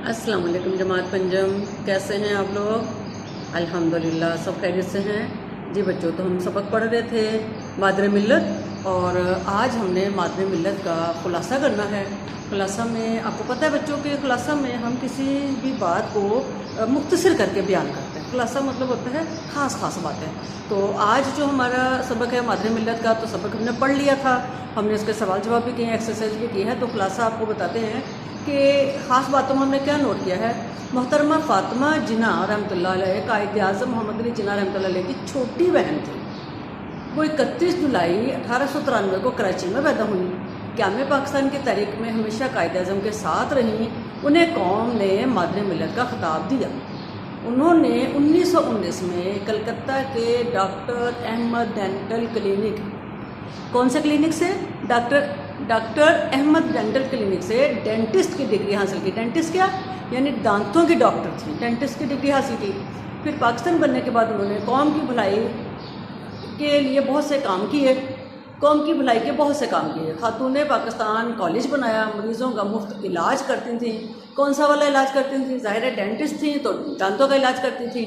अस्सलाम वालेकुम जमात पंजम, कैसे हैं आप लोग? अल्हम्दुलिल्लाह सब खैरियत से हैं जी। बच्चों, तो हम सबक पढ़ रहे थे मादरे मिल्लत, और आज हमने मादरे मिल्लत का खुलासा करना है। खुलासा में आपको पता है बच्चों के खुलासा में हम किसी भी बात को मुख्तसर करके बयान करते हैं। खुलासा मतलब होता है ख़ास ख़ास बातें। तो आज जो हमारा सबक है मादरे मिल्लत का, तो सबक हमने पढ़ लिया था, हमने इसके सवाल जवाब भी किए हैं, एक्सरसाइज भी की है। तो खुलासा आपको बताते हैं कि ख़ास बातों में हमने क्या नोट किया है। मोहतरमा फ़ातिमा जिन्ना रहमतुल्लाह अलैह कायद आज़म मोहम्मद अली जिन्ना रहमतुल्लाह अलैह की छोटी बहन थी। वो 31 जुलाई 1893 को कराची में पैदा हुई। क़याम पाकिस्तान की तारीख में हमेशा कायद आज़म के साथ रहीं। उन्हें कौम ने मादरे मिल्लत का खिताब दिया। उन्होंने 1919 में कलकत्ता के डॉक्टर अहमद डेंटल क्लिनिक, कौन से क्लिनिक से? डॉक्टर अहमद डेंटल क्लिनिक से डेंटिस्ट की डिग्री हासिल की। डेंटिस्ट क्या? यानी दांतों की डॉक्टर थी, डेंटिस्ट की डिग्री हासिल की। फिर पाकिस्तान बनने के बाद उन्होंने कौम की भलाई के लिए बहुत से काम किए, कौम की भलाई के बहुत से काम किए। खातून पाकिस्तान कॉलेज बनाया, मरीज़ों का मुफ्त इलाज करती थी। कौन सा वाला इलाज करती थी? ज़ाहिर है डेंटिस्ट थी तो दांतों का इलाज करती थी।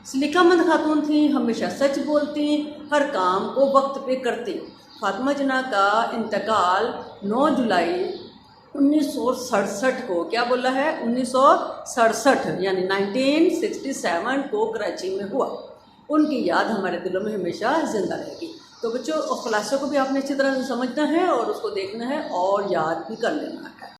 सलीकामंद खातून थी, हमेशा सच बोलती, हर काम को वक्त पे करती। फ़ातिमा जिन्ना का इंतकाल 9 जुलाई 1967 को, क्या बोला है, 1967 यानी 1967 को कराची में हुआ। उनकी याद हमारे दिलों में हमेशा ज़िंदा रहेगी। तो बच्चों, खुलासों को भी आपने अच्छी तरह से समझना है और उसको देखना है और याद भी कर लेना है।